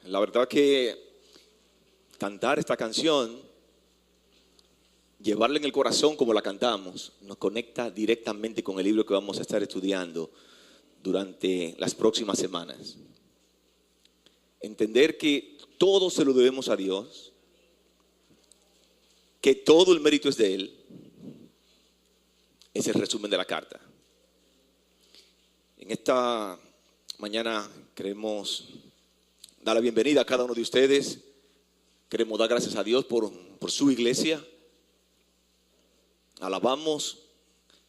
La verdad que cantar esta canción, llevarla en el corazón como la cantamos, nos conecta directamente con el libro que vamos a estar estudiando durante las próximas semanas. Entender que todo se lo debemos a Dios, que todo el mérito es de Él, es el resumen de la carta. En esta mañana queremos dar la bienvenida a cada uno de ustedes. Queremos dar gracias a Dios por su iglesia. Alabamos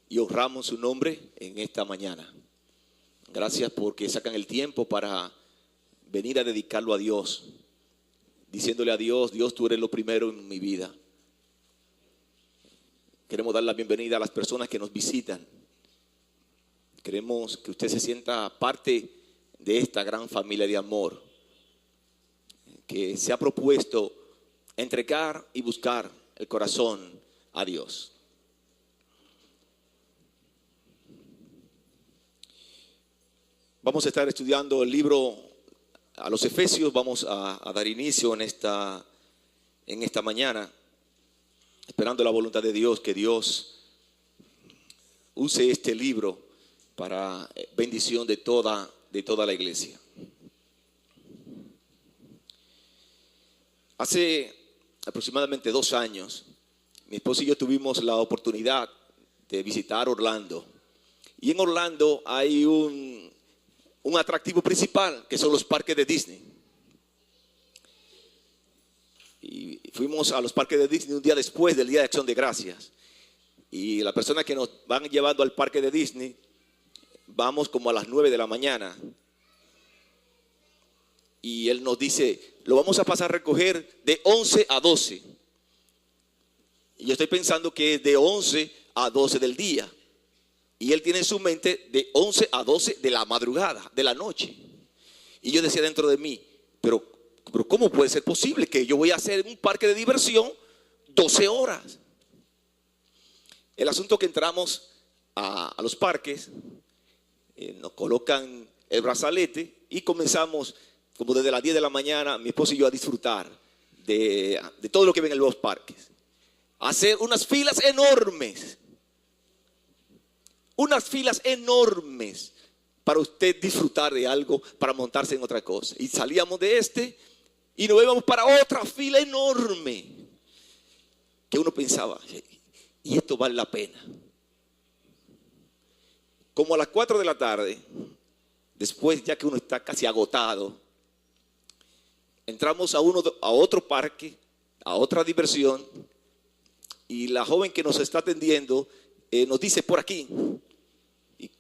y honramos su nombre en esta mañana. Gracias porque sacan el tiempo para venir a dedicarlo a Dios, diciéndole a Dios: Dios, tú eres lo primero en mi vida. Queremos dar la bienvenida a las personas que nos visitan. Queremos que usted se sienta parte de esta gran familia de amor que se ha propuesto entregar y buscar el corazón a Dios. Vamos a estar estudiando el libro a los Efesios. Vamos a dar inicio en esta mañana, esperando la voluntad de Dios, que Dios use este libro para bendición de toda la iglesia. Hace aproximadamente 2 años, mi esposo y yo tuvimos la oportunidad de visitar Orlando. Y en Orlando hay un atractivo principal, que son los parques de Disney. Y fuimos a los parques de Disney un día después del Día de Acción de Gracias. Y la persona que nos van llevando al parque de Disney, vamos como a las 9 de la mañana. Y él nos dice: lo vamos a pasar a recoger de 11 a 12. Y yo estoy pensando que es de 11 a 12 del día. Y él tiene en su mente de 11 a 12 de la madrugada, de la noche. Y yo decía dentro de mí: pero ¿cómo puede ser posible que yo voy a hacer un parque de diversión 12 horas? El asunto que entramos a los parques, nos colocan el brazalete y comenzamos como desde las 10 de la mañana, mi esposo y yo, a disfrutar de todo lo que ven en los parques. Hacer unas filas enormes. Unas filas enormes para usted disfrutar de algo, para montarse en otra cosa. Y salíamos de y nos íbamos para otra fila enorme. Que uno pensaba: ¿y esto vale la pena? Como a las 4 de la tarde, después ya que uno está casi agotado, entramos a otro parque, a otra diversión. Y la joven que nos está atendiendo nos dice: por aquí. Y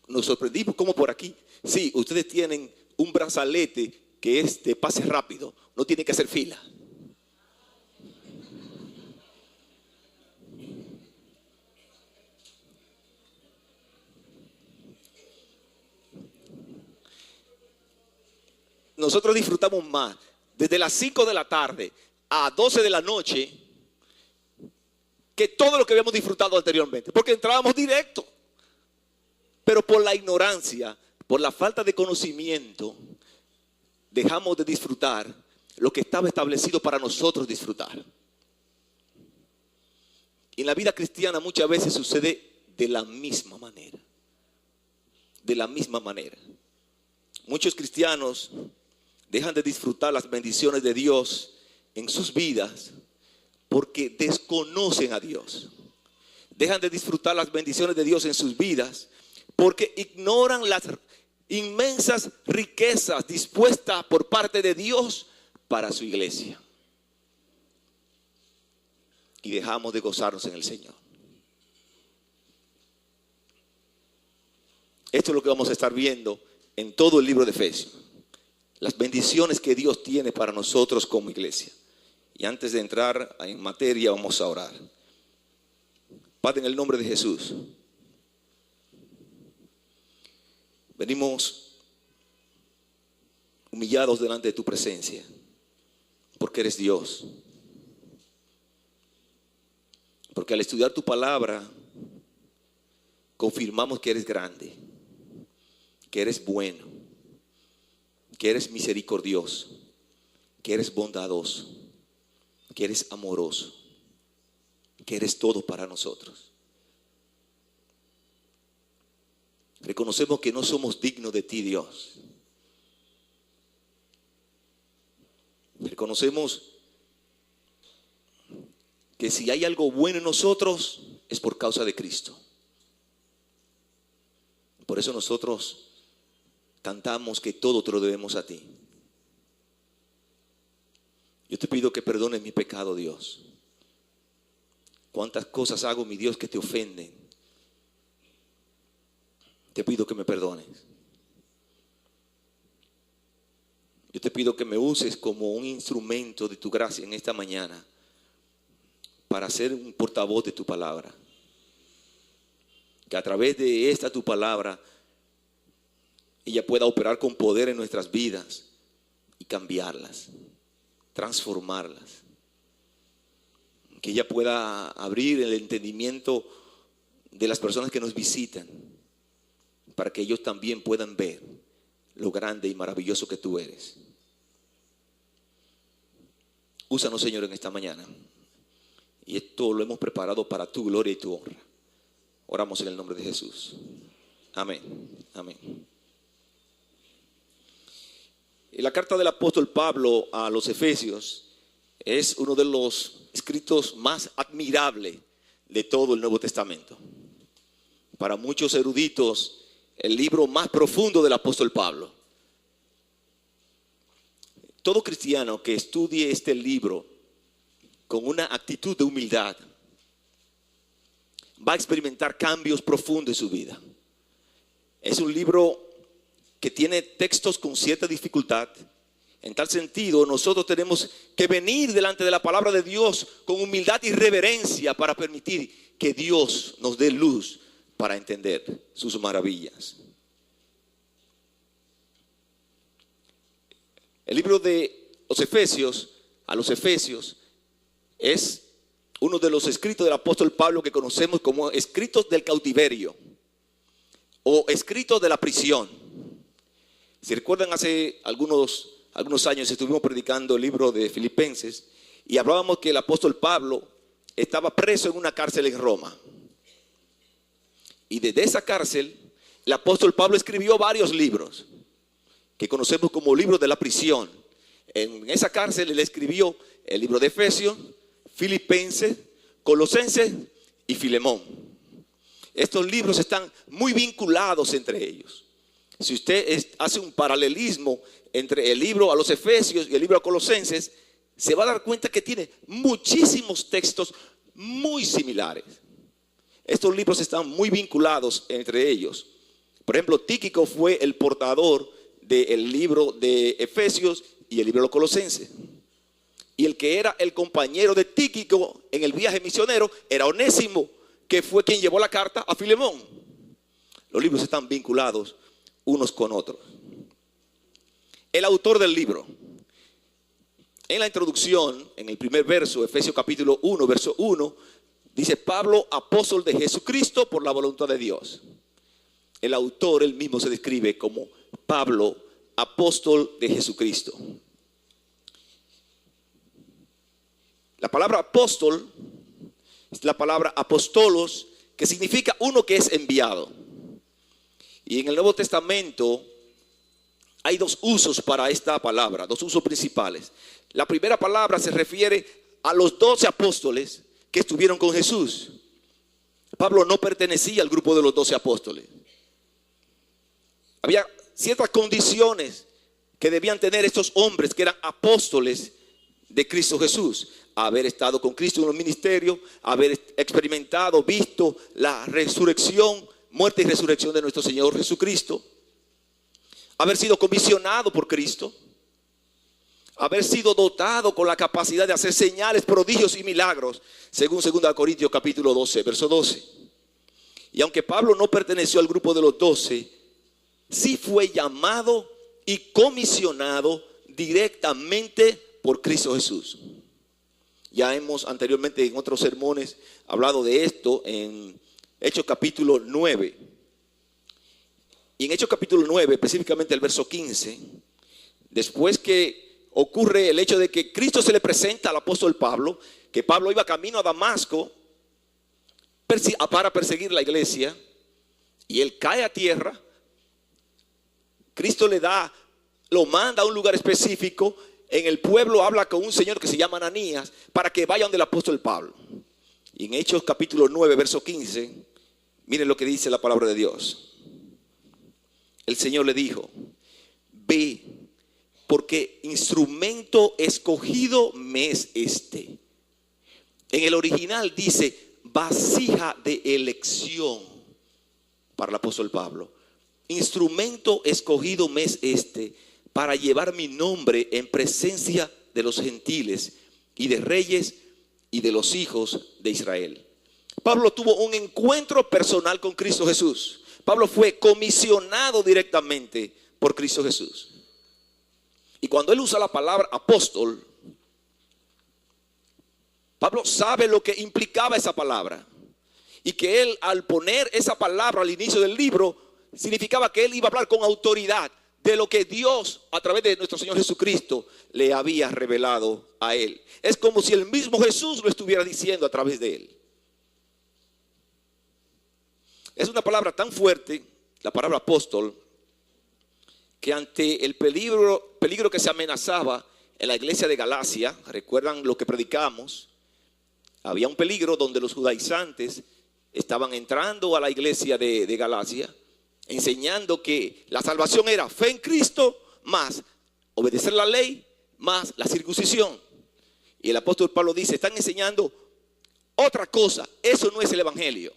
nos sorprendimos: ¿cómo por aquí? Sí, ustedes tienen un brazalete que es de pase rápido, no tienen que hacer fila. Nosotros disfrutamos más desde las 5 de la tarde a 12 de la noche que todo lo que habíamos disfrutado anteriormente, porque entrábamos directo. Pero por la ignorancia, por la falta de conocimiento, dejamos de disfrutar lo que estaba establecido para nosotros disfrutar. Y en la vida cristiana muchas veces sucede de la misma manera. De la misma manera. Muchos cristianos dejan de disfrutar las bendiciones de Dios en sus vidas porque desconocen a Dios. Dejan de disfrutar las bendiciones de Dios en sus vidas porque ignoran las inmensas riquezas dispuestas por parte de Dios para su iglesia. Y dejamos de gozarnos en el Señor. Esto es lo que vamos a estar viendo en todo el libro de Efesios. Las bendiciones que Dios tiene para nosotros como iglesia. Y antes de entrar en materia, vamos a orar. Padre, en el nombre de Jesús, venimos humillados delante de tu presencia, porque eres Dios. Porque al estudiar tu palabra, confirmamos que eres grande, que eres bueno, que eres misericordioso, que eres bondadoso, que eres amoroso, que eres todo para nosotros. Reconocemos que no somos dignos de ti, Dios. Reconocemos que si hay algo bueno en nosotros es por causa de Cristo. Por eso nosotros cantamos que todo te lo debemos a ti. Yo te pido que perdones mi pecado, Dios. Cuántas cosas hago, mi Dios, que te ofenden. Te pido que me perdones. Yo te pido que me uses como un instrumento de tu gracia en esta mañana para ser un portavoz de tu palabra. Que a través de esta tu palabra ella pueda operar con poder en nuestras vidas y cambiarlas, transformarlas. Que ella pueda abrir el entendimiento de las personas que nos visitan para que ellos también puedan ver lo grande y maravilloso que tú eres. Úsanos, Señor, en esta mañana. Y esto lo hemos preparado para tu gloria y tu honra. Oramos en el nombre de Jesús. Amén. Amén. La carta del apóstol Pablo a los Efesios es uno de los escritos más admirables de todo el Nuevo Testamento. Para muchos eruditos, el libro más profundo del apóstol Pablo. Todo cristiano que estudie este libro con una actitud de humildad va a experimentar cambios profundos en su vida. Es un libro que tiene textos con cierta dificultad. En tal sentido, nosotros tenemos que venir delante de la palabra de Dios con humildad y reverencia para permitir que Dios nos dé luz para entender sus maravillas. El libro de los Efesios, a los Efesios, es uno de los escritos del apóstol Pablo que conocemos como escritos del cautiverio o escritos de la prisión. Si recuerdan, hace algunos años estuvimos predicando el libro de Filipenses y hablábamos que el apóstol Pablo estaba preso en una cárcel en Roma. Y desde esa cárcel, el apóstol Pablo escribió varios libros que conocemos como libros de la prisión. En esa cárcel él escribió el libro de Efesios, Filipenses, Colosenses y Filemón. Estos libros están muy vinculados entre ellos. Si usted hace un paralelismo entre el libro a los Efesios y el libro a Colosenses, se va a dar cuenta que tiene muchísimos textos muy similares. Estos libros están muy vinculados entre ellos. Por ejemplo, Tíquico fue el portador del libro de Efesios y el libro de los Colosenses. Y el que era el compañero de Tíquico en el viaje misionero era Onésimo, que fue quien llevó la carta a Filemón. Los libros están vinculados unos con otros. El autor del libro, en la introducción, en el primer verso, Efesios capítulo 1, verso 1, dice: Pablo, apóstol de Jesucristo por la voluntad de Dios. El autor, él mismo se describe como Pablo, apóstol de Jesucristo. La palabra apóstol es la palabra apostolos, que significa uno que es enviado. Y en el Nuevo Testamento hay dos usos para esta palabra, dos usos principales. La primera palabra se refiere a los 12 apóstoles que estuvieron con Jesús. Pablo no pertenecía al grupo de los 12 apóstoles. Había ciertas condiciones que debían tener estos hombres que eran apóstoles de Cristo Jesús: haber estado con Cristo en los ministerios, haber experimentado, visto la resurrección, muerte y resurrección de nuestro Señor Jesucristo, haber sido comisionado por Cristo, haber sido dotado con la capacidad de hacer señales, prodigios y milagros, según 2 Corintios capítulo 12, verso 12. Y aunque Pablo no perteneció al grupo de los 12, sí fue llamado y comisionado directamente por Cristo Jesús. Ya hemos anteriormente en otros sermones hablado de esto en Hechos capítulo 9. Y en Hechos capítulo 9, específicamente el verso 15, después que ocurre el hecho de que Cristo se le presenta al apóstol Pablo, que Pablo iba camino a Damasco para perseguir la iglesia, y él cae a tierra. Cristo lo manda a un lugar específico. En el pueblo habla con un señor que se llama Ananías para que vaya donde el apóstol Pablo. Y en Hechos capítulo 9, verso 15, miren lo que dice la palabra de Dios. El Señor le dijo: ve, porque instrumento escogido me es este. En el original dice vasija de elección para el apóstol Pablo. Instrumento escogido me es este, para llevar mi nombre en presencia de los gentiles y de reyes y de los hijos de Israel. Pablo tuvo un encuentro personal con Cristo Jesús. Pablo fue comisionado directamente por Cristo Jesús. Y cuando él usa la palabra apóstol, Pablo sabe lo que implicaba esa palabra. Y que él, al poner esa palabra al inicio del libro, significaba que él iba a hablar con autoridad de lo que Dios, a través de nuestro Señor Jesucristo, le había revelado a él. Es como si el mismo Jesús lo estuviera diciendo a través de él. Es una palabra tan fuerte, la palabra apóstol, que ante el peligro que se amenazaba en la iglesia de Galacia, recuerdan lo que predicamos, había un peligro donde los judaizantes estaban entrando a la iglesia de Galacia, enseñando que la salvación era fe en Cristo, más obedecer la ley, más la circuncisión. Y el apóstol Pablo dice: están enseñando otra cosa, eso no es el evangelio.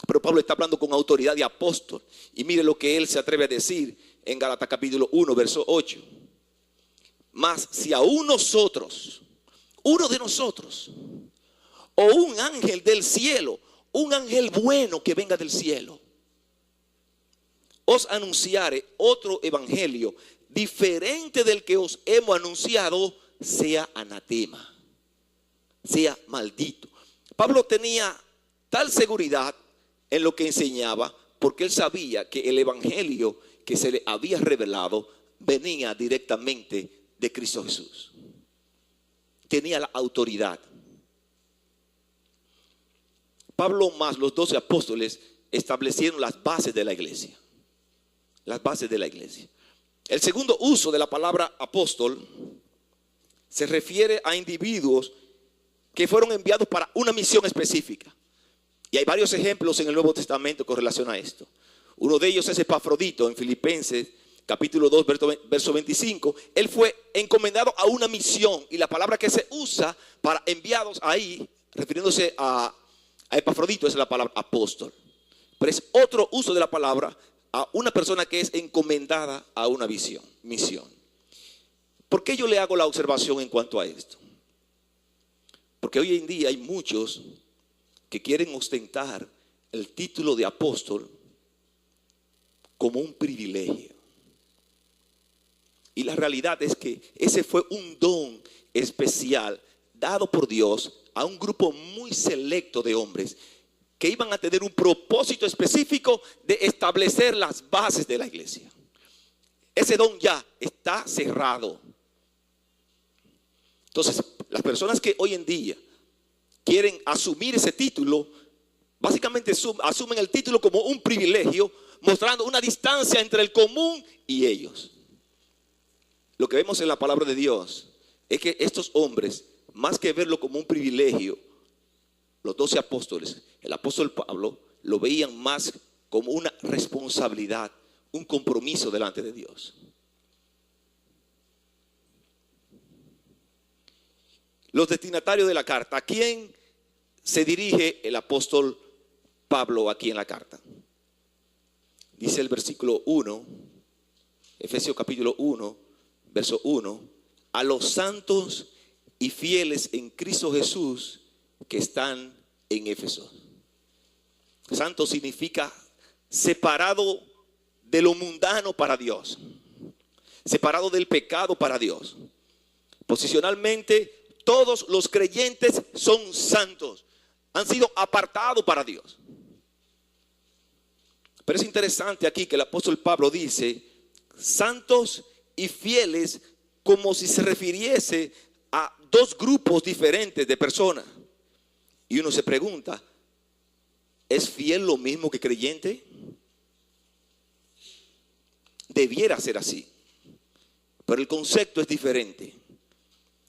Pero Pablo está hablando con autoridad de apóstol. Y mire lo que él se atreve a decir en Gálatas capítulo 1, verso 8. Mas si aún nosotros, uno de nosotros, o un ángel del cielo, un ángel bueno que venga del cielo, os anunciare otro evangelio diferente del que os hemos anunciado, sea anatema, sea maldito. Pablo tenía tal seguridad en lo que enseñaba, porque él sabía que el evangelio que se le había revelado venía directamente de Cristo Jesús. Tenía la autoridad. Pablo más los 12 apóstoles establecieron las bases de la iglesia. Las bases de la iglesia. El segundo uso de la palabra apóstol se refiere a individuos que fueron enviados para una misión específica. Y hay varios ejemplos en el Nuevo Testamento con relación a esto. Uno de ellos es Epafrodito en Filipenses capítulo 2, verso 25. Él fue encomendado a una misión, y la palabra que se usa para enviados ahí, refiriéndose a Epafrodito, es la palabra apóstol. Pero es otro uso de la palabra a una persona que es encomendada a una misión. ¿Por qué yo le hago la observación en cuanto a esto? Porque hoy en día hay muchos que quieren ostentar el título de apóstol como un privilegio. Y la realidad es que ese fue un don especial dado por Dios a un grupo muy selecto de hombres que iban a tener un propósito específico de establecer las bases de la iglesia. Ese don ya está cerrado. Entonces, las personas que hoy en día quieren asumir ese título, básicamente asumen el título como un privilegio, mostrando una distancia entre el común y ellos. Lo que vemos en la palabra de Dios es que estos hombres, más que verlo como un privilegio, los 12 apóstoles, el apóstol Pablo, lo veían más como una responsabilidad, un compromiso delante de Dios. Los destinatarios de la carta, ¿a quién se dirige el apóstol Pablo aquí en la carta? Dice el versículo 1, Efesios capítulo 1, verso 1, a los santos y fieles en Cristo Jesús que están en Éfeso. Santo significa separado de lo mundano para Dios, separado del pecado para Dios. Posicionalmente, todos los creyentes son santos, han sido apartados para Dios. Pero es interesante aquí que el apóstol Pablo dice santos y fieles como si se refiriese a dos grupos diferentes de personas. Y uno se pregunta, ¿es fiel lo mismo que creyente? Debiera ser así, pero el concepto es diferente.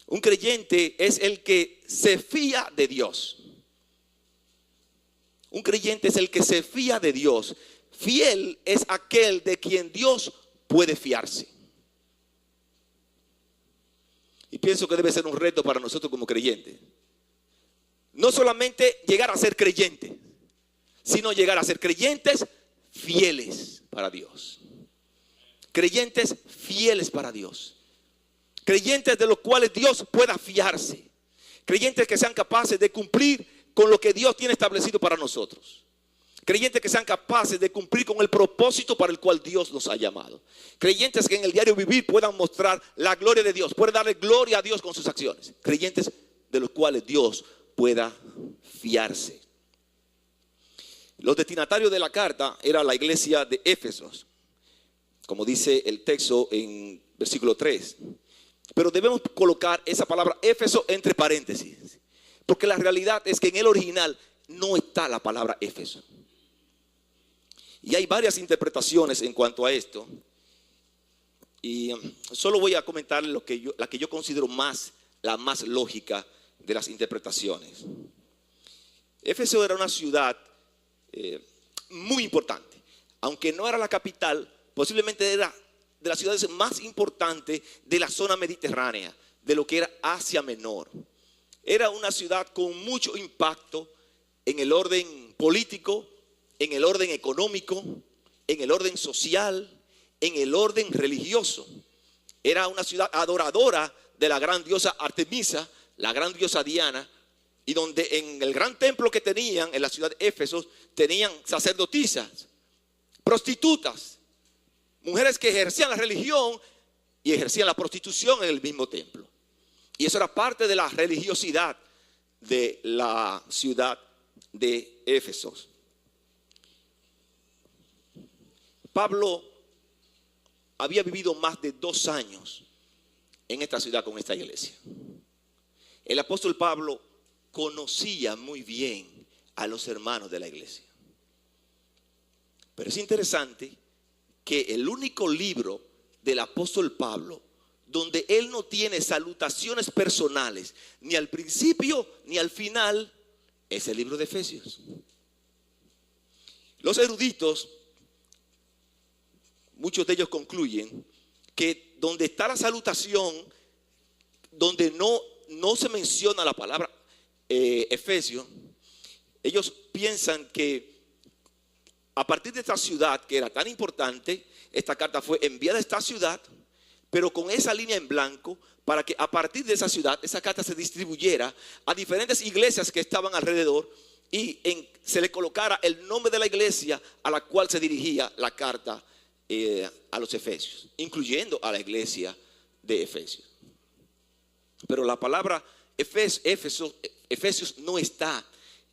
Un creyente es el que se fía de Dios. Un creyente es el que se fía de Dios. Fiel es aquel de quien Dios puede fiarse. Y pienso que debe ser un reto para nosotros como creyentes. No solamente llegar a ser creyentes, sino llegar a ser creyentes fieles para Dios. Creyentes fieles para Dios. Creyentes de los cuales Dios pueda fiarse. Creyentes que sean capaces de cumplir con lo que Dios tiene establecido para nosotros. Creyentes que sean capaces de cumplir con el propósito para el cual Dios nos ha llamado. Creyentes que en el diario vivir puedan mostrar la gloria de Dios, puedan darle gloria a Dios con sus acciones. Creyentes de los cuales Dios pueda fiarse. Los destinatarios de la carta era la iglesia de Éfeso, como dice el texto en versículo 3. Pero debemos colocar esa palabra Éfeso entre paréntesis, porque la realidad es que en el original no está la palabra Éfeso. Y hay varias interpretaciones en cuanto a esto. Y solo voy a comentar la que yo considero la más lógica de las interpretaciones. Éfeso era una ciudad muy importante. Aunque no era la capital, posiblemente era de las ciudades más importantes de la zona mediterránea, de lo que era Asia Menor. Era una ciudad con mucho impacto en el orden político, en el orden económico, en el orden social, en el orden religioso. Era una ciudad adoradora de la gran diosa Artemisa, la gran diosa Diana, y donde en el gran templo que tenían en la ciudad de Éfeso, tenían sacerdotisas, prostitutas, mujeres que ejercían la religión y ejercían la prostitución en el mismo templo. Y eso era parte de la religiosidad de la ciudad de Éfeso. Pablo había vivido más de 2 años en esta ciudad con esta iglesia. El apóstol Pablo conocía muy bien a los hermanos de la iglesia. Pero es interesante que el único libro del apóstol Pablo donde él no tiene salutaciones personales ni al principio ni al final es el libro de Efesios. Los eruditos, muchos de ellos concluyen que donde está la salutación, donde no se menciona la palabra Efesios, ellos piensan que a partir de esta ciudad que era tan importante, esta carta fue enviada a esta ciudad, pero con esa línea en blanco, para que a partir de esa ciudad, esa carta se distribuyera a diferentes iglesias que estaban alrededor y se le colocara el nombre de la iglesia a la cual se dirigía la carta a los Efesios, incluyendo a la iglesia de Efesios. Pero la palabra Efesios no está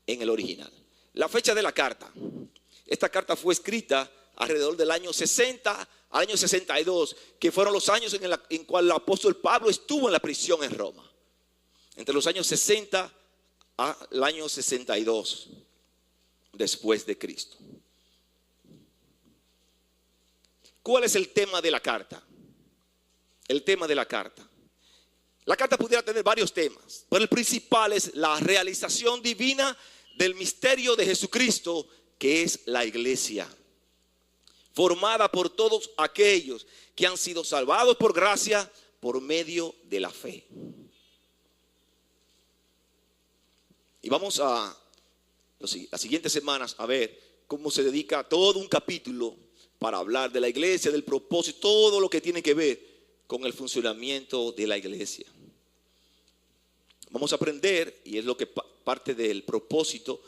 en el original. La fecha de la carta. Esta carta fue escrita alrededor del año 60 al año 62, que fueron los años en cual el apóstol Pablo estuvo en la prisión en Roma. Entre los años 60 al año 62 después de Cristo. ¿Cuál es el tema de la carta? El tema de la carta. La carta pudiera tener varios temas, pero el principal es la realización divina del misterio de Jesucristo, que es la iglesia, formada por todos aquellos que han sido salvados por gracia por medio de la fe. Y vamos a las siguientes semanas a ver cómo se dedica todo un capítulo para hablar de la iglesia, del propósito, todo lo que tiene que ver con el funcionamiento de la iglesia. Vamos a aprender, y es lo que parte del propósito,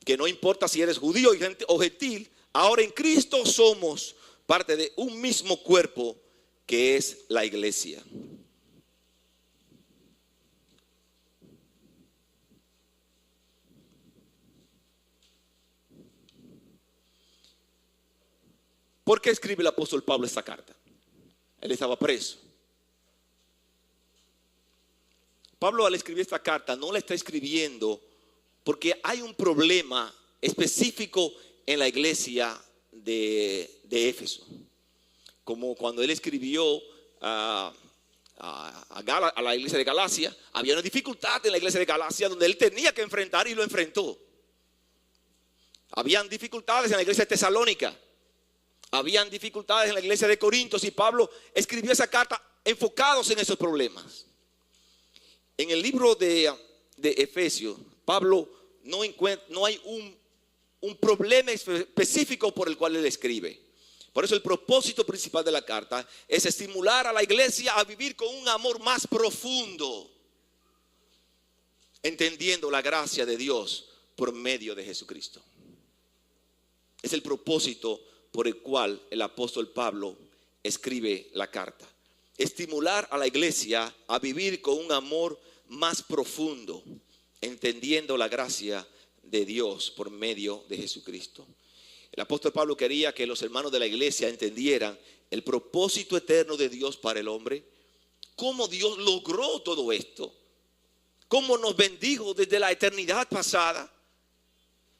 que no importa si eres judío o gentil, ahora en Cristo somos parte de un mismo cuerpo que es la iglesia. ¿Por qué escribe el apóstol Pablo esta carta? Él estaba preso. Pablo, al escribir esta carta, no la está escribiendo porque hay un problema específico en la iglesia de Éfeso. Como cuando él escribió a la iglesia de Galacia, había una dificultad en la iglesia de Galacia donde él tenía que enfrentar y lo enfrentó. Habían dificultades en la iglesia de Tesalónica, habían dificultades en la iglesia de Corintios, y Pablo escribió esa carta enfocados en esos problemas. En el libro de Efesios, Pablo no hay un problema específico por el cual él escribe. Por eso el propósito principal de la carta es estimular a la iglesia a vivir con un amor más profundo, entendiendo la gracia de Dios por medio de Jesucristo. Es el propósito por el cual el apóstol Pablo escribe la carta. Estimular a la iglesia a vivir con un amor más profundo, entendiendo la gracia de Dios por medio de Jesucristo. El apóstol Pablo quería que los hermanos de la iglesia entendieran el propósito eterno de Dios para el hombre, cómo Dios logró todo esto, cómo nos bendijo desde la eternidad pasada,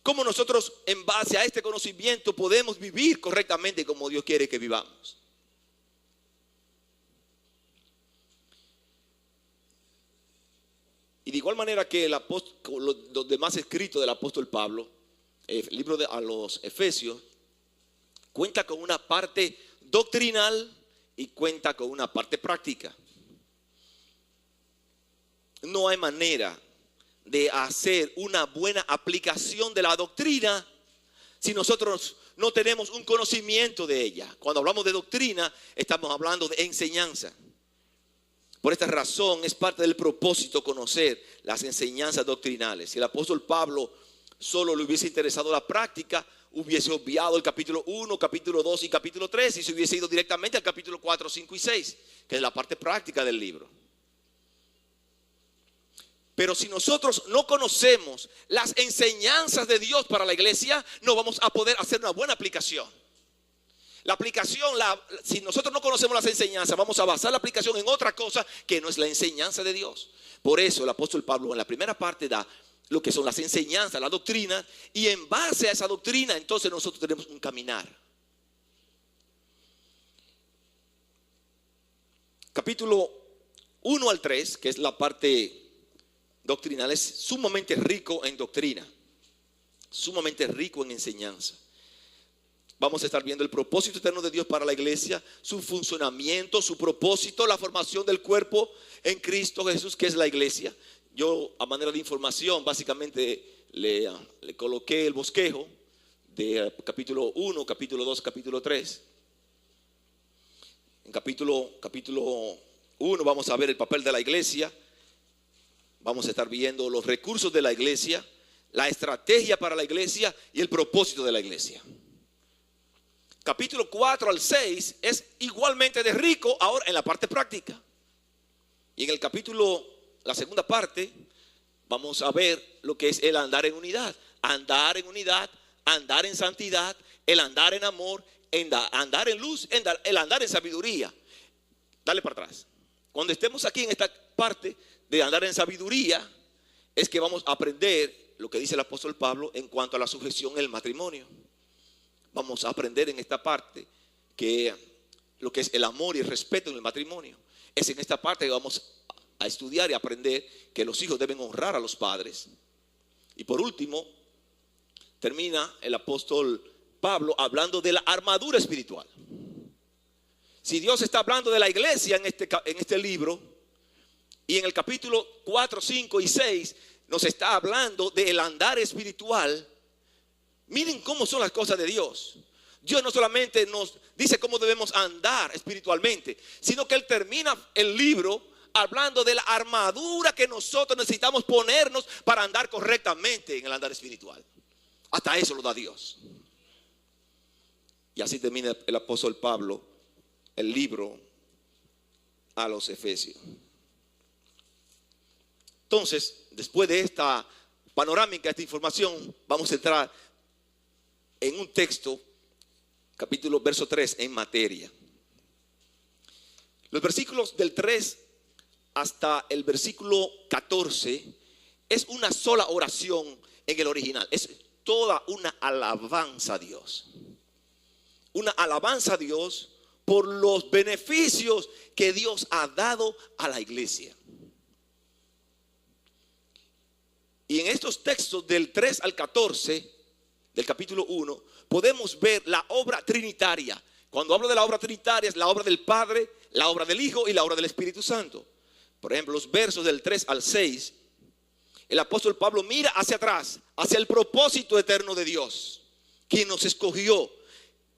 cómo nosotros en base a este conocimiento podemos vivir correctamente como Dios quiere que vivamos. Y de igual manera que los demás escritos del apóstol Pablo, el libro a los Efesios, cuenta con una parte doctrinal y cuenta con una parte práctica. No hay manera de hacer una buena aplicación de la doctrina si nosotros no tenemos un conocimiento de ella. Cuando hablamos de doctrina, estamos hablando de enseñanza. Por esta razón es parte del propósito conocer las enseñanzas doctrinales. Si el apóstol Pablo solo le hubiese interesado la práctica, hubiese obviado el capítulo 1, capítulo 2 y capítulo 3 y se hubiese ido directamente al capítulo 4, 5 y 6, que es la parte práctica del libro. Pero si nosotros no conocemos las enseñanzas de Dios para la iglesia, no vamos a poder hacer una buena aplicación. La aplicación, si nosotros no conocemos las enseñanzas, vamos a basar la aplicación en otra cosa que no es la enseñanza de Dios. Por eso el apóstol Pablo en la primera parte da lo que son las enseñanzas, la doctrina, y en base a esa doctrina entonces nosotros tenemos un caminar. Capítulo 1 al 3, que es la parte doctrinal, es sumamente rico en doctrina, sumamente rico en enseñanza. Vamos a estar viendo el propósito eterno de Dios para la iglesia, su funcionamiento, su propósito, la formación del cuerpo en Cristo Jesús, que es la iglesia. Yo, a manera de información, básicamente le coloqué el bosquejo de capítulo 1, capítulo 2, capítulo 3. En capítulo 1 vamos a ver el papel de la iglesia. Vamos a estar viendo los recursos de la iglesia, la estrategia para la iglesia y el propósito de la iglesia. Capítulo 4 al 6 es igualmente de rico ahora en la parte práctica. Y en el capítulo, la segunda parte, vamos a ver lo que es el andar en unidad. Andar en unidad, andar en santidad, el andar en amor, andar en luz, el andar en sabiduría. Dale para atrás. Cuando estemos aquí en esta parte de andar en sabiduría, es que vamos a aprender lo que dice el apóstol Pablo en cuanto a la sujeción en el matrimonio. Vamos a aprender en esta parte que lo que es el amor y el respeto en el matrimonio. Es en esta parte que vamos a estudiar y aprender que los hijos deben honrar a los padres. Y por último, termina el apóstol Pablo hablando de la armadura espiritual. Si Dios está hablando de la iglesia en este libro, y en el capítulo 4, 5 y 6 nos está hablando del andar espiritual, miren cómo son las cosas de Dios. Dios no solamente nos dice cómo debemos andar espiritualmente, sino que Él termina el libro hablando de la armadura que nosotros necesitamos ponernos para andar correctamente en el andar espiritual. Hasta eso lo da Dios. Y así termina el apóstol Pablo el libro a los Efesios. Entonces, después de esta panorámica, esta información, vamos a entrar en un texto, verso 3, en materia. Los versículos del 3 hasta el versículo 14 es una sola oración en el original. Es toda una alabanza a Dios. Una alabanza a Dios por los beneficios que Dios ha dado a la iglesia. Y en estos textos del 3 al 14 del capítulo 1 podemos ver la obra trinitaria. Cuando hablo de la obra trinitaria es la obra del Padre, la obra del Hijo y la obra del Espíritu Santo. Por ejemplo, los versos del 3 al 6, el apóstol Pablo mira hacia atrás, hacia el propósito eterno de Dios, quien nos escogió,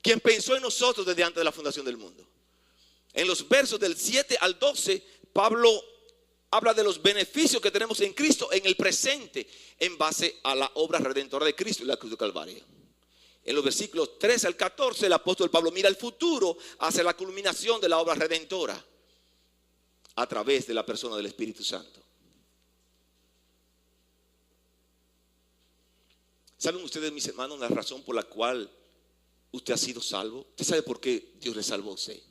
quien pensó en nosotros desde antes de la fundación del mundo. En los versos del 7 al 12, Pablo habla de los beneficios que tenemos en Cristo en el presente, en base a la obra redentora de Cristo y la cruz de Calvario. En los versículos 13 al 14, el apóstol Pablo mira al futuro hacia la culminación de la obra redentora a través de la persona del Espíritu Santo. ¿Saben ustedes, mis hermanos, la razón por la cual usted ha sido salvo? ¿Usted sabe por qué Dios le salvó a usted?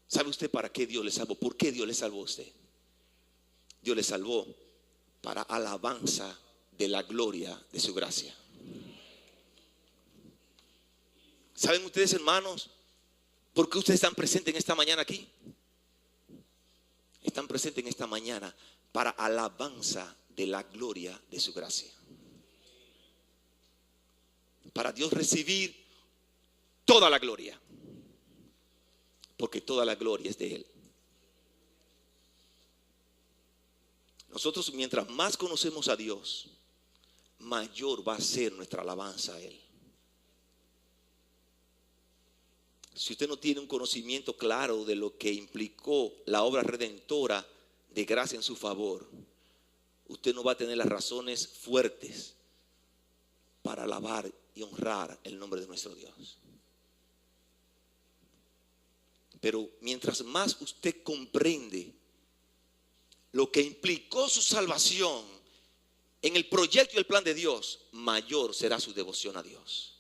¿Sabe usted para qué Dios le salvó? ¿Por qué Dios le salvó a usted? Dios le salvó para alabanza de la gloria de su gracia. ¿Saben ustedes, hermanos, por qué ustedes están presentes en esta mañana aquí? Están presentes en esta mañana para alabanza de la gloria de su gracia. Para Dios recibir toda la gloria, porque toda la gloria es de Él. Nosotros, mientras más conocemos a Dios, mayor va a ser nuestra alabanza a Él. Si usted no tiene un conocimiento claro de lo que implicó la obra redentora de gracia en su favor, usted no va a tener las razones fuertes para alabar y honrar el nombre de nuestro Dios. Pero mientras más usted comprende lo que implicó su salvación en el proyecto y el plan de Dios, mayor será su devoción a Dios.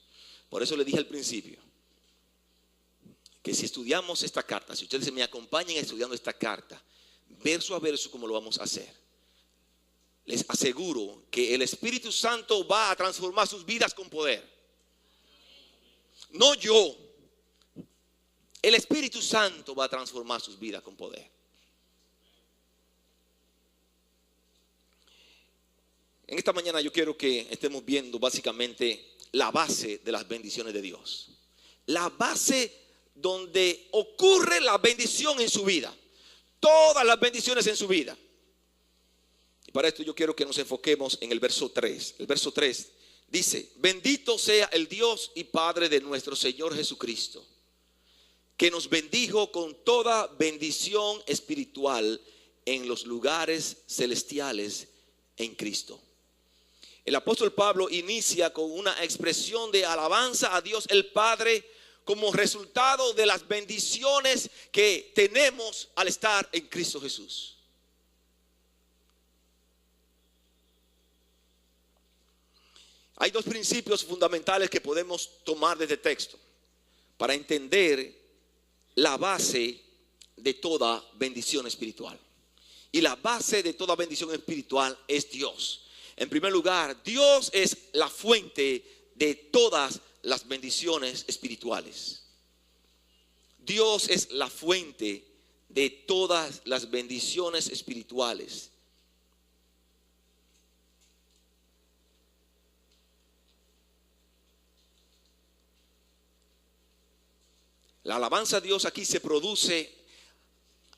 Por eso le dije al principio que si estudiamos esta carta, si ustedes me acompañan estudiando esta carta, verso a verso, como lo vamos a hacer, les aseguro que el Espíritu Santo va a transformar sus vidas con poder. No yo. El Espíritu Santo va a transformar sus vidas con poder. En esta mañana yo quiero que estemos viendo básicamente la base de las bendiciones de Dios. La base donde ocurre la bendición en su vida. Todas las bendiciones en su vida. Y para esto yo quiero que nos enfoquemos en el verso 3. El verso 3 dice: bendito sea el Dios y Padre de nuestro Señor Jesucristo, que nos bendijo con toda bendición espiritual en los lugares celestiales en Cristo. El apóstol Pablo inicia con una expresión de alabanza a Dios el Padre como resultado de las bendiciones que tenemos al estar en Cristo Jesús. Hay dos principios fundamentales que podemos tomar de este texto para entender la base de toda bendición espiritual. Y la base de toda bendición espiritual es Dios. En primer lugar, Dios es la fuente de todas las bendiciones espirituales. Dios es la fuente de todas las bendiciones espirituales. La alabanza a Dios aquí se produce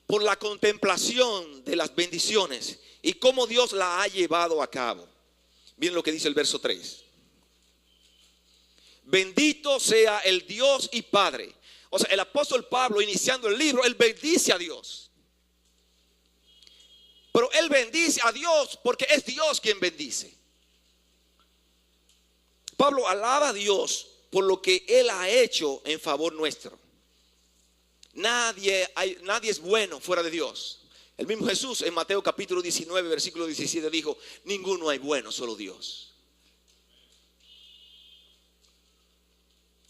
por la contemplación de las bendiciones y cómo Dios la ha llevado a cabo. Miren lo que dice el verso 3. Bendito sea el Dios y Padre. O sea, el apóstol Pablo, iniciando el libro, él bendice a Dios. Pero él bendice a Dios porque es Dios quien bendice. Pablo alaba a Dios por lo que él ha hecho en favor nuestro. Nadie es bueno fuera de Dios. El mismo Jesús en Mateo capítulo 19 versículo 17 dijo: ninguno hay bueno, solo Dios.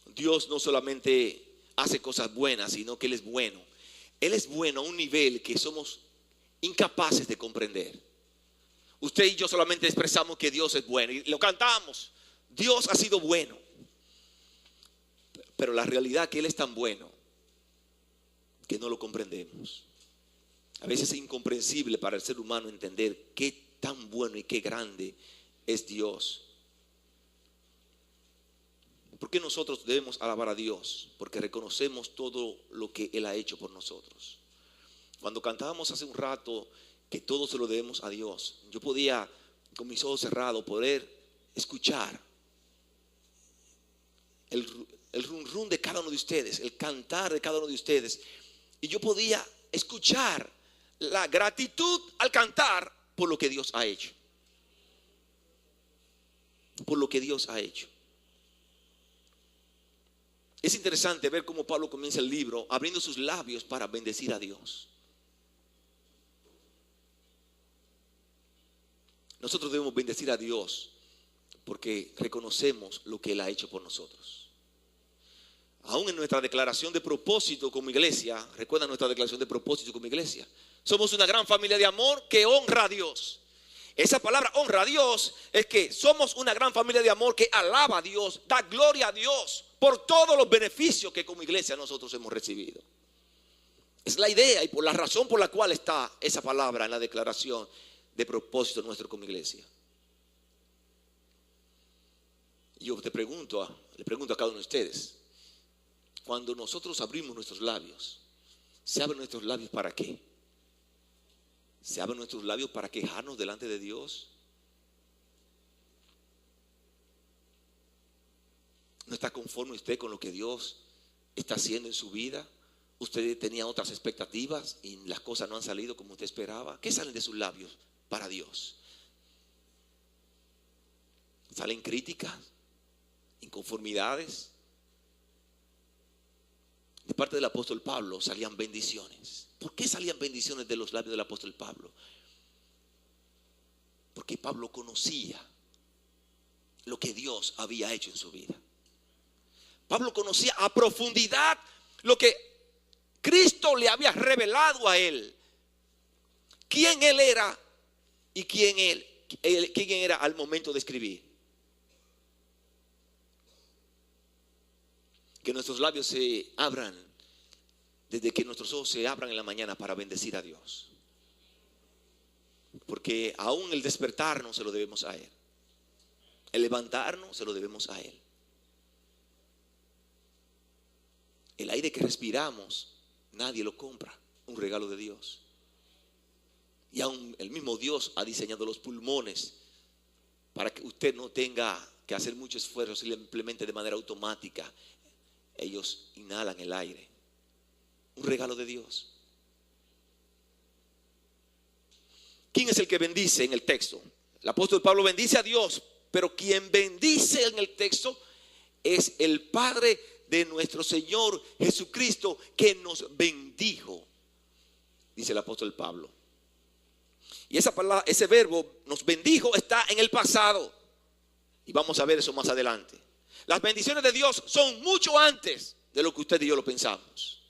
Dios no solamente hace cosas buenas, sino que Él es bueno. Él es bueno a un nivel que somos incapaces de comprender. Usted y yo solamente expresamos que Dios es bueno y lo cantamos. Dios ha sido bueno. Pero la realidad es que Él es tan bueno que no lo comprendemos. A veces es incomprensible para el ser humano entender qué tan bueno y qué grande es Dios. ¿Por qué nosotros debemos alabar a Dios? Porque reconocemos todo lo que Él ha hecho por nosotros. Cuando cantábamos hace un rato que todo se lo debemos a Dios, yo podía con mis ojos cerrados poder escuchar el rum rum de cada uno de ustedes, el cantar de cada uno de ustedes, y yo podía escuchar la gratitud al cantar por lo que Dios ha hecho. Por lo que Dios ha hecho. Es interesante ver cómo Pablo comienza el libro abriendo sus labios para bendecir a Dios. Nosotros debemos bendecir a Dios porque reconocemos lo que Él ha hecho por nosotros. Aún en nuestra declaración de propósito como iglesia, recuerda nuestra declaración de propósito como iglesia, somos una gran familia de amor que honra a Dios. Esa palabra honra a Dios es que somos una gran familia de amor que alaba a Dios, da gloria a Dios por todos los beneficios que como iglesia nosotros hemos recibido. Es la idea y por la razón por la cual está esa palabra en la declaración de propósito nuestro como iglesia. Yo le pregunto a cada uno de ustedes, cuando nosotros abrimos nuestros labios, ¿se abren nuestros labios para qué? ¿Se abren nuestros labios para quejarnos delante de Dios? ¿No está conforme usted con lo que Dios está haciendo en su vida? ¿Usted tenía otras expectativas y las cosas no han salido como usted esperaba? ¿Qué salen de sus labios para Dios? ¿Salen críticas? ¿Inconformidades? De parte del apóstol Pablo salían bendiciones. ¿Por qué salían bendiciones de los labios del apóstol Pablo? Porque Pablo conocía lo que Dios había hecho en su vida. Pablo conocía a profundidad lo que Cristo le había revelado a él. Quién él era y quién era al momento de escribir. Que nuestros labios se abran desde que nuestros ojos se abran en la mañana para bendecir a Dios. Porque aún el despertarnos se lo debemos a Él. El levantarnos se lo debemos a Él. El aire que respiramos nadie lo compra, un regalo de Dios. Y aún el mismo Dios ha diseñado los pulmones para que usted no tenga que hacer mucho esfuerzo, simplemente de manera automática. Ellos inhalan el aire. Un regalo de Dios. ¿Quién es el que bendice en el texto? El apóstol Pablo bendice a Dios, pero quien bendice en el texto es el Padre de nuestro Señor Jesucristo, que nos bendijo, dice el apóstol Pablo. Y esa palabra, ese verbo nos bendijo está en el pasado. Y vamos a ver eso más adelante. Las bendiciones de Dios son mucho antes de lo que usted y yo lo pensamos.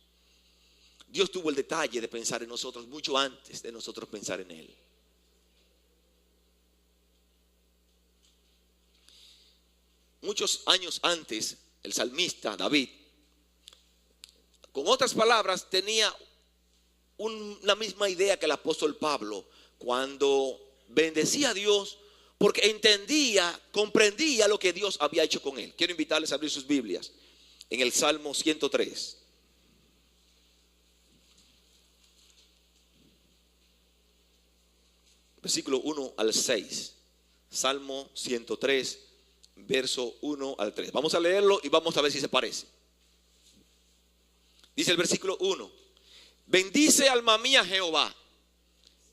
Dios tuvo el detalle de pensar en nosotros mucho antes de nosotros pensar en Él. Muchos años antes, el salmista David, con otras palabras, tenía una misma idea que el apóstol Pablo cuando bendecía a Dios, porque entendía, comprendía lo que Dios había hecho con él. Quiero invitarles a abrir sus Biblias en el Salmo 103. Versículo 1 al 6. Salmo 103, verso 1 al 3. Vamos a leerlo y vamos a ver si se parece. Dice el versículo 1: bendice alma mía Jehová,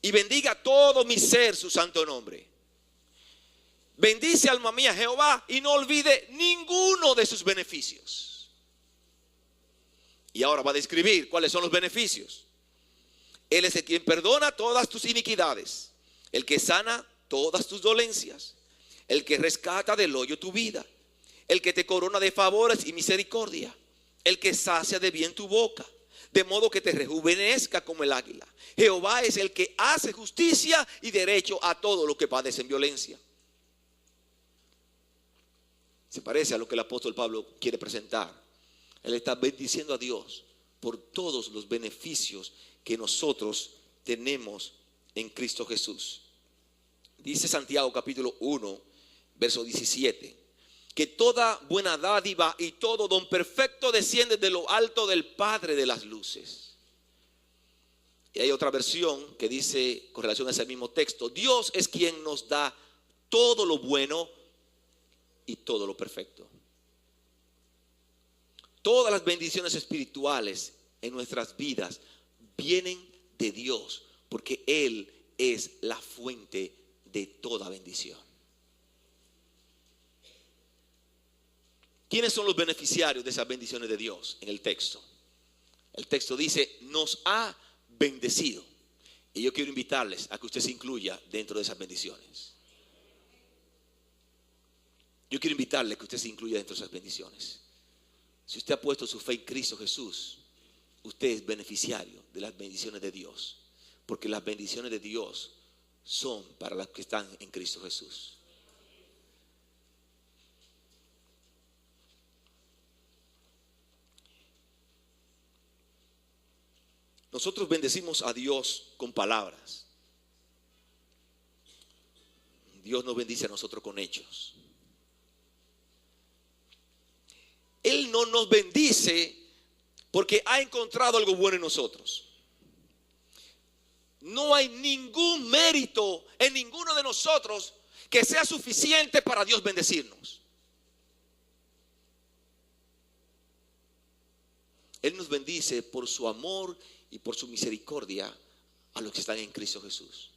y bendiga todo mi ser su santo nombre. Bendice alma mía Jehová y no olvide ninguno de sus beneficios. Y ahora va a describir cuáles son los beneficios. Él es el quien perdona todas tus iniquidades, el que sana todas tus dolencias, el que rescata del hoyo tu vida, el que te corona de favores y misericordia, el que sacia de bien tu boca, de modo que te rejuvenezca como el águila. Jehová es el que hace justicia y derecho a todos los que padecen violencia. Se parece a lo que el apóstol Pablo quiere presentar. Él está bendiciendo a Dios por todos los beneficios que nosotros tenemos en Cristo Jesús. Dice Santiago capítulo 1, verso 17, que toda buena dádiva y todo don perfecto desciende de lo alto del Padre de las luces. Y hay otra versión que dice, con relación a ese mismo texto, Dios es quien nos da todo lo bueno y todo lo perfecto. Todas las bendiciones espirituales en nuestras vidas vienen de Dios, porque Él es la fuente de toda bendición. ¿Quiénes son los beneficiarios de esas bendiciones de Dios en el texto? El texto dice, nos ha bendecido. Y yo quiero invitarles a que usted se incluya dentro de esas bendiciones. Yo quiero invitarle a que usted se incluya dentro de esas bendiciones. Si usted ha puesto su fe en Cristo Jesús, usted es beneficiario de las bendiciones de Dios. Porque las bendiciones de Dios son para los que están en Cristo Jesús. Nosotros bendecimos a Dios con palabras. Dios nos bendice a nosotros con hechos. Él no nos bendice porque ha encontrado algo bueno en nosotros. No hay ningún mérito en ninguno de nosotros que sea suficiente para Dios bendecirnos. Él nos bendice por su amor y por su misericordia a los que están en Cristo Jesús.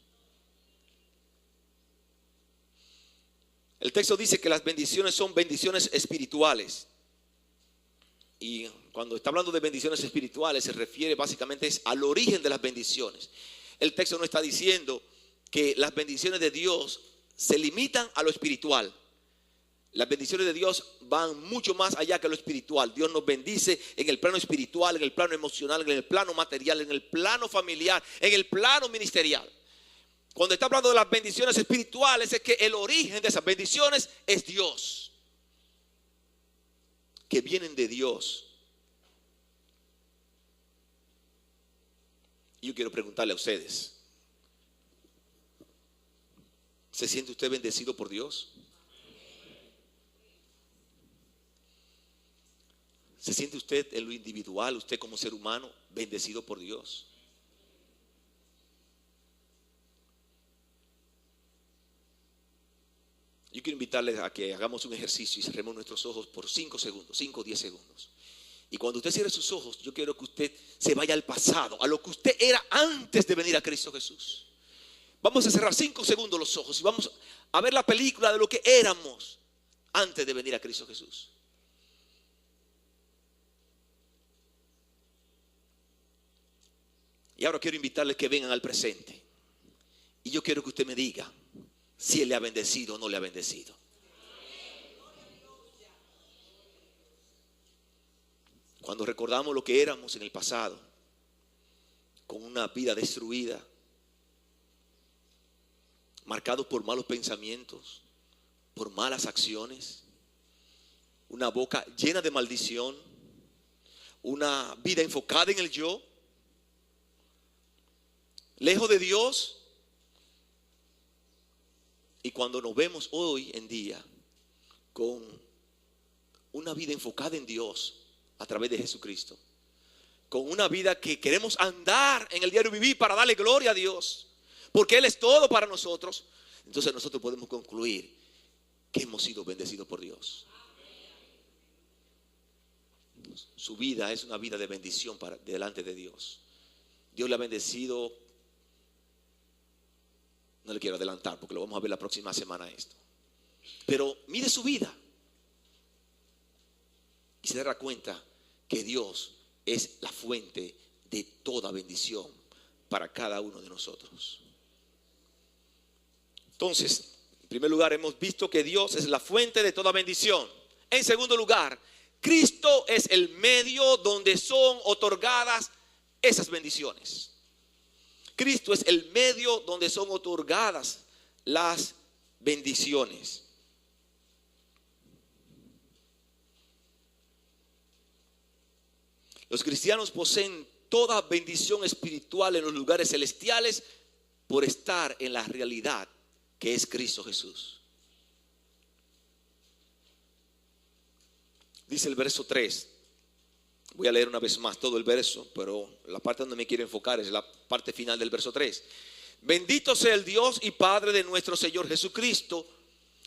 El texto dice que las bendiciones son bendiciones espirituales. Y cuando está hablando de bendiciones espirituales se refiere básicamente al origen de las bendiciones. El texto no está diciendo que las bendiciones de Dios se limitan a lo espiritual. Las bendiciones de Dios van mucho más allá que lo espiritual. Dios nos bendice en el plano espiritual, en el plano emocional, en el plano material, en el plano familiar, en el plano ministerial. Cuando está hablando de las bendiciones espirituales es que el origen de esas bendiciones es Dios, que vienen de Dios. Y yo quiero preguntarle a ustedes, ¿se siente usted bendecido por Dios? ¿Se siente usted en lo individual, usted como ser humano, bendecido por Dios? Yo quiero invitarles a que hagamos un ejercicio y cerremos nuestros ojos por 5 segundos, 5 o 10 segundos. Y cuando usted cierre sus ojos, yo quiero que usted se vaya al pasado, a lo que usted era antes de venir a Cristo Jesús. Vamos a cerrar 5 segundos los ojos y vamos a ver la película de lo que éramos antes de venir a Cristo Jesús. Y ahora quiero invitarles que vengan al presente. Y yo quiero que usted me diga si Él le ha bendecido o no le ha bendecido. Cuando recordamos lo que éramos en el pasado, con una vida destruida, marcados por malos pensamientos, por malas acciones, una boca llena de maldición, una vida enfocada en el yo, lejos de Dios. Y cuando nos vemos hoy en día con una vida enfocada en Dios a través de Jesucristo, con una vida que queremos andar en el diario vivir para darle gloria a Dios, porque Él es todo para nosotros, entonces nosotros podemos concluir que hemos sido bendecidos por Dios. Su vida es una vida de bendición delante de Dios. Dios le ha bendecido. No le quiero adelantar porque lo vamos a ver la próxima semana esto. Pero mire su vida y se dará cuenta que Dios es la fuente de toda bendición para cada uno de nosotros. Entonces, en primer lugar, hemos visto que Dios es la fuente de toda bendición. En segundo lugar, Cristo es el medio donde son otorgadas esas bendiciones. Cristo es el medio donde son otorgadas las bendiciones. Los cristianos poseen toda bendición espiritual en los lugares celestiales por estar en la realidad que es Cristo Jesús. Dice el verso 3. Voy a leer una vez más todo el verso, pero la parte donde me quiero enfocar es la parte final del verso 3. Bendito sea el Dios y Padre de nuestro Señor Jesucristo,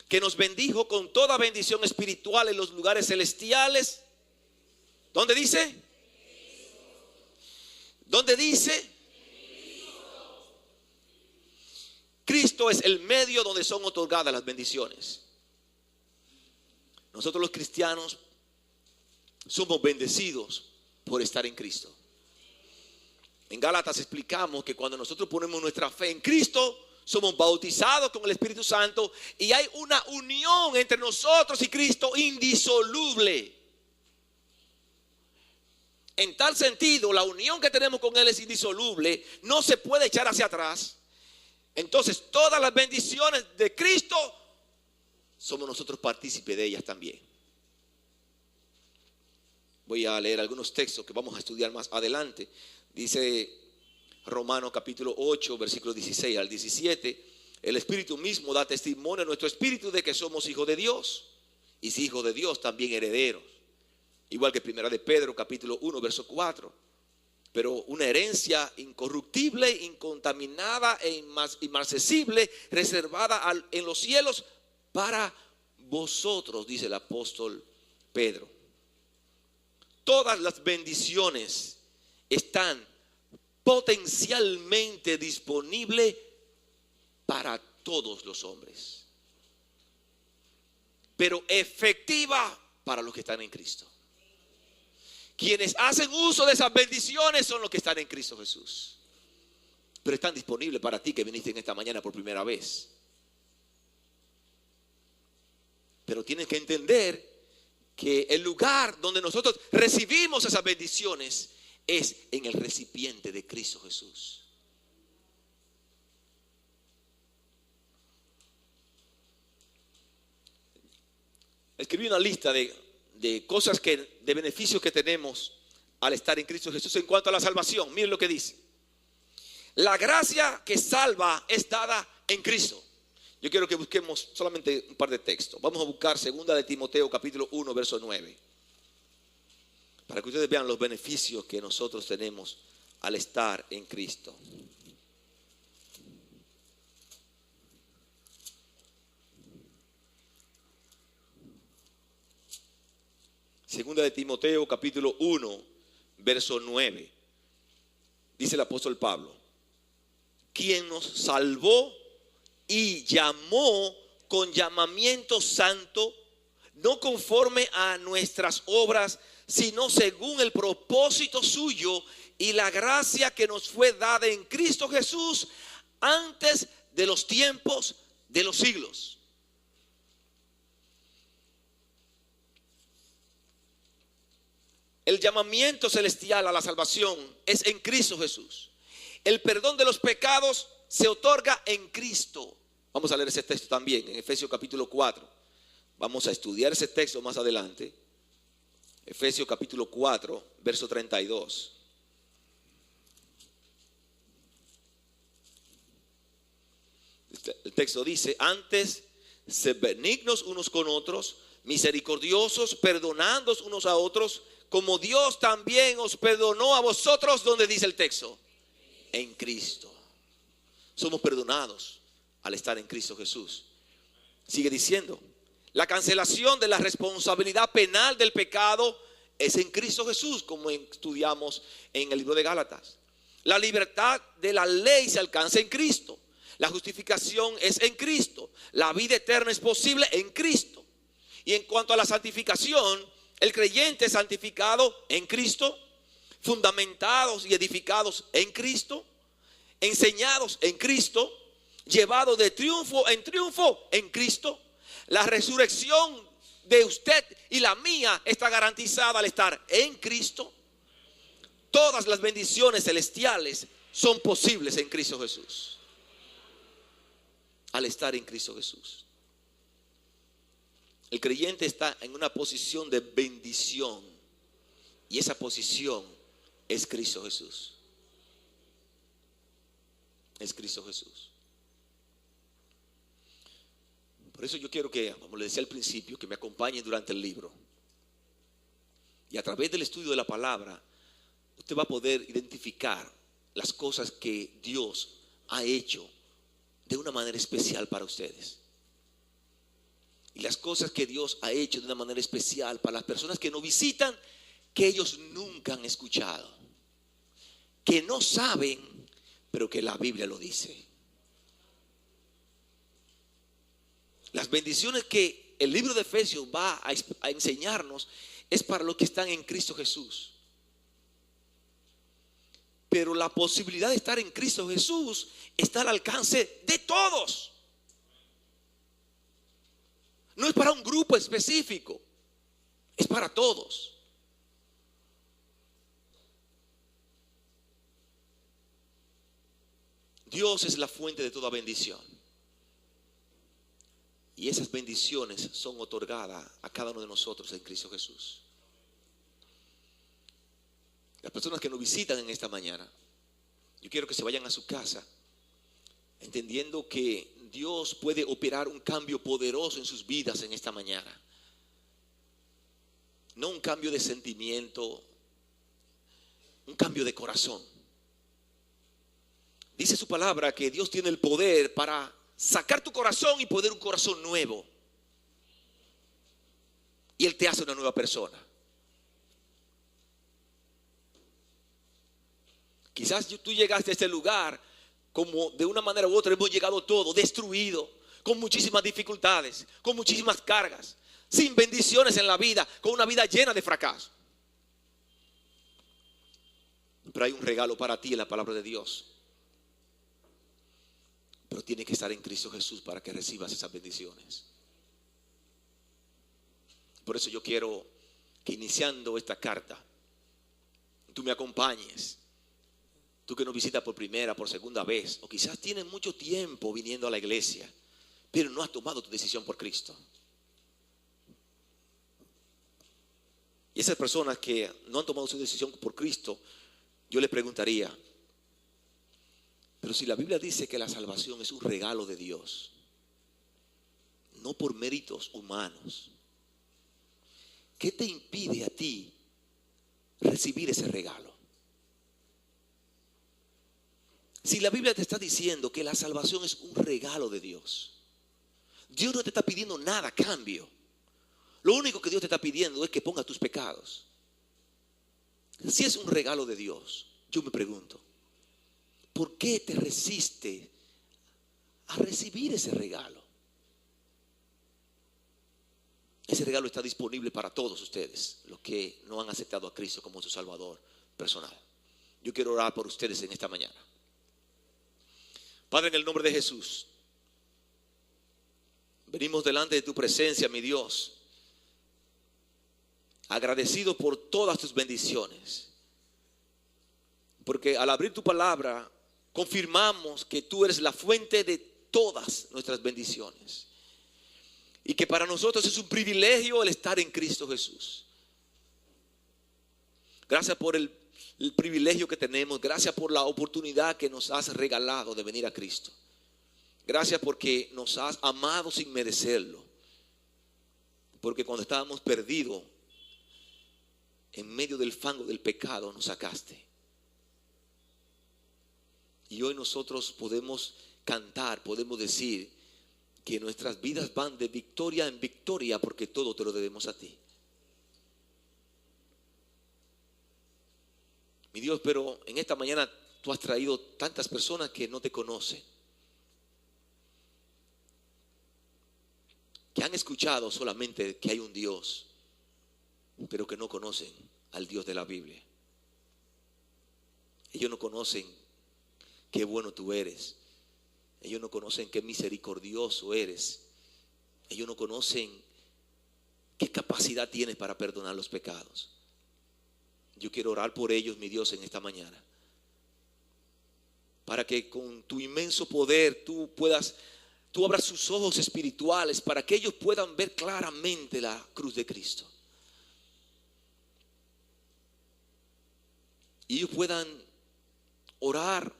que nos bendijo con toda bendición espiritual en los lugares celestiales. ¿Dónde dice? ¿Dónde dice? Cristo es el medio donde son otorgadas las bendiciones. Nosotros los cristianos somos bendecidos por estar en Cristo. En Gálatas explicamos que cuando nosotros ponemos nuestra fe en Cristo, somos bautizados con el Espíritu Santo y hay una unión entre nosotros y Cristo indisoluble. En tal sentido, la unión que tenemos con Él es indisoluble, no se puede echar hacia atrás. Entonces, todas las bendiciones de Cristo, somos nosotros partícipes de ellas también. Voy a leer algunos textos que vamos a estudiar más adelante. Dice Romanos capítulo 8, versículos 16 al 17. El Espíritu mismo da testimonio a nuestro espíritu de que somos hijos de Dios. Y si hijos de Dios, también herederos. Igual que primera de Pedro capítulo 1, verso 4. Pero una herencia incorruptible, incontaminada e inmarcesible, reservada en los cielos para vosotros, dice el apóstol Pedro. Todas las bendiciones están potencialmente disponibles para todos los hombres, pero efectiva para los que están en Cristo. Quienes hacen uso de esas bendiciones son los que están en Cristo Jesús. Pero están disponibles para ti que viniste en esta mañana por primera vez. Pero tienes que entender que el lugar donde nosotros recibimos esas bendiciones es en el recipiente de Cristo Jesús. Escribí una lista de cosas de beneficios que tenemos al estar en Cristo Jesús en cuanto a la salvación. Miren lo que dice. La gracia que salva es dada en Cristo. Yo quiero que busquemos solamente un par de textos. Vamos a buscar 2 de Timoteo capítulo 1 verso 9. Para que ustedes vean los beneficios que nosotros tenemos al estar en Cristo. Segunda de Timoteo capítulo 1 verso 9. Dice el apóstol Pablo, quien nos salvó y llamó con llamamiento santo, no conforme a nuestras obras, sino según el propósito suyo y la gracia que nos fue dada en Cristo Jesús antes de los tiempos de los siglos. El llamamiento celestial a la salvación es en Cristo Jesús. El perdón de los pecados se otorga en Cristo. Vamos a leer ese texto también en Efesios capítulo 4. Vamos a estudiar ese texto más adelante. Efesios capítulo 4, verso 32. El texto dice, antes sed benignos unos con otros, misericordiosos, perdonándoos unos a otros, como Dios también os perdonó a vosotros. ¿Dónde dice el texto? En Cristo. Somos perdonados al estar en Cristo Jesús. Sigue diciendo, la cancelación de la responsabilidad penal del pecado es en Cristo Jesús, como estudiamos en el libro de Gálatas. La libertad de la ley se alcanza en Cristo. La justificación es en Cristo. La vida eterna es posible en Cristo. Y en cuanto a la santificación, el creyente es santificado en Cristo, fundamentados y edificados en Cristo, enseñados en Cristo, llevados de triunfo en triunfo en Cristo. La resurrección de usted y la mía está garantizada al estar en Cristo. Todas las bendiciones celestiales son posibles en Cristo Jesús. Al estar en Cristo Jesús. El creyente está en una posición de bendición. Y esa posición es Cristo Jesús. Es Cristo Jesús. Por eso yo quiero que, como le decía al principio, que me acompañen durante el libro. Y a través del estudio de la palabra, usted va a poder identificar las cosas que Dios ha hecho de una manera especial para ustedes. Y las cosas que Dios ha hecho de una manera especial para las personas que nos visitan, que ellos nunca han escuchado, que no saben, pero que la Biblia lo dice. Las bendiciones que el libro de Efesios va a enseñarnos es para los que están en Cristo Jesús. Pero la posibilidad de estar en Cristo Jesús está al alcance de todos. No es para un grupo específico, es para todos. Dios es la fuente de toda bendición. Y esas bendiciones son otorgadas a cada uno de nosotros en Cristo Jesús. Las personas que nos visitan en esta mañana, yo quiero que se vayan a su casa entendiendo que Dios puede operar un cambio poderoso en sus vidas en esta mañana. No un cambio de sentimiento, un cambio de corazón. Dice su palabra que Dios tiene el poder para sacar tu corazón y poner un corazón nuevo. Y Él te hace una nueva persona. Quizás tú llegaste a este lugar como de una manera u otra hemos llegado todo destruido, con muchísimas dificultades, con muchísimas cargas, sin bendiciones en la vida, con una vida llena de fracaso. Pero hay un regalo para ti en la palabra de Dios. Pero tiene que estar en Cristo Jesús para que recibas esas bendiciones. Por eso yo quiero que iniciando esta carta, tú me acompañes. Tú que nos visitas por primera, por segunda vez, o quizás tienes mucho tiempo viniendo a la iglesia, pero no has tomado tu decisión por Cristo. Y esas personas que no han tomado su decisión por Cristo, yo les preguntaría, pero si la Biblia dice que la salvación es un regalo de Dios, no por méritos humanos, ¿qué te impide a ti recibir ese regalo? Si la Biblia te está diciendo que la salvación es un regalo de Dios, Dios no te está pidiendo nada a cambio. Lo único que Dios te está pidiendo es que pongas tus pecados. Si es un regalo de Dios, yo me pregunto, ¿por qué te resiste a recibir ese regalo? Ese regalo está disponible para todos ustedes, los que no han aceptado a Cristo como su Salvador personal. Yo quiero orar por ustedes en esta mañana. Padre, en el nombre de Jesús, venimos delante de tu presencia, mi Dios, agradecido por todas tus bendiciones. Porque al abrir tu palabra, confirmamos que tú eres la fuente de todas nuestras bendiciones. Y que para nosotros es un privilegio el estar en Cristo Jesús. Gracias por el privilegio que tenemos. Gracias por la oportunidad que nos has regalado de venir a Cristo. Gracias porque nos has amado sin merecerlo. Porque cuando estábamos perdidos en medio del fango del pecado, nos sacaste. Y hoy nosotros podemos cantar, podemos decir que nuestras vidas van de victoria en victoria porque todo te lo debemos a ti. Mi Dios, pero en esta mañana tú has traído tantas personas que no te conocen, que han escuchado solamente que hay un Dios, pero que no conocen al Dios de la Biblia. Ellos no conocen qué bueno tú eres. Ellos no conocen qué misericordioso eres. Ellos no conocen ¿Qué capacidad tienes para perdonar los pecados? Yo quiero orar por ellos, mi Dios, en esta mañana. Para que con tu inmenso poder tú abras sus ojos espirituales para que ellos puedan ver claramente la cruz de Cristo. Y ellos puedan orar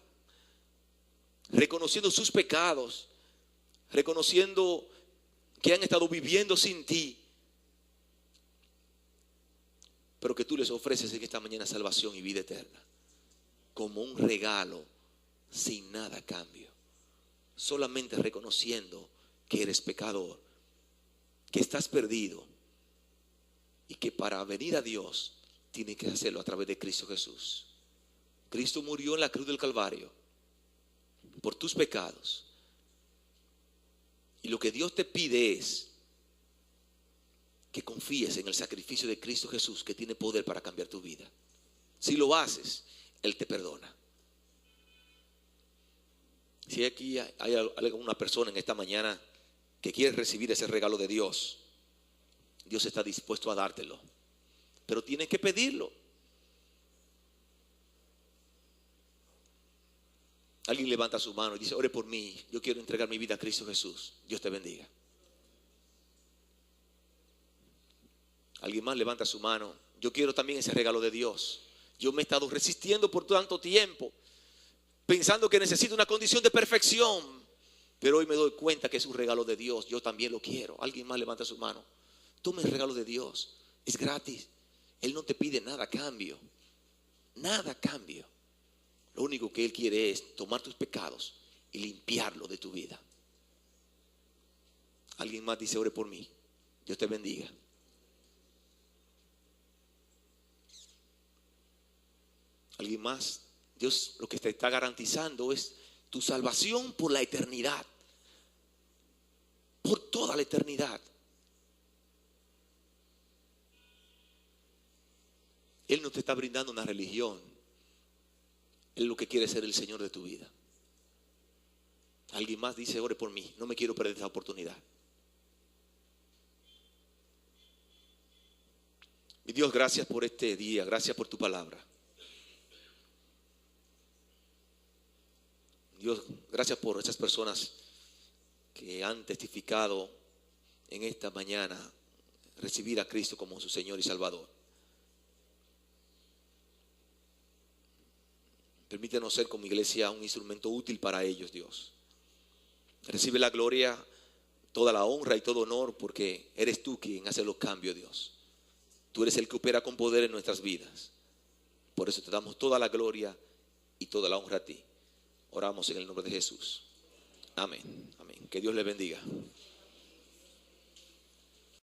reconociendo sus pecados, reconociendo que han estado viviendo sin ti, pero que tú les ofreces en esta mañana salvación y vida eterna, como un regalo, sin nada a cambio, solamente reconociendo que eres pecador, que estás perdido y que para venir a Dios tienes que hacerlo a través de Cristo Jesús. Cristo murió en la cruz del Calvario por tus pecados, y lo que Dios te pide es que confíes en el sacrificio de Cristo Jesús, que tiene poder para cambiar tu vida. Si lo haces, Él te perdona. Si aquí hay alguna persona en esta mañana que quiere recibir ese regalo de Dios, Dios está dispuesto a dártelo, pero tienes que pedirlo. Alguien levanta su mano y dice: ore por mí, yo quiero entregar mi vida a Cristo Jesús. Dios te bendiga. Alguien más levanta su mano: yo quiero también ese regalo de Dios. Yo me he estado resistiendo por tanto tiempo, pensando que necesito una condición de perfección, pero hoy me doy cuenta que es un regalo de Dios. Yo también lo quiero. Alguien más levanta su mano. Toma el regalo de Dios, es gratis. Él no te pide nada a cambio, nada a cambio. Lo único que Él quiere es tomar tus pecados y limpiarlo de tu vida. Alguien más dice: ore por mí. Dios te bendiga. Alguien más. Dios lo que te está garantizando es tu salvación por la eternidad, por toda la eternidad. Él no te está brindando una religión. Él lo que quiere es ser el Señor de tu vida. Alguien más dice: ore por mí, no me quiero perder esta oportunidad. Mi Dios, gracias por este día, gracias por tu palabra. Dios, gracias por esas personas que han testificado en esta mañana recibir a Cristo como su Señor y Salvador. Permítenos ser como iglesia un instrumento útil para ellos, Dios. Recibe la gloria, toda la honra y todo honor, porque eres tú quien hace los cambios, Dios. Tú eres el que opera con poder en nuestras vidas. Por eso te damos toda la gloria y toda la honra a ti. Oramos en el nombre de Jesús. Amén. Amén. Que Dios le bendiga.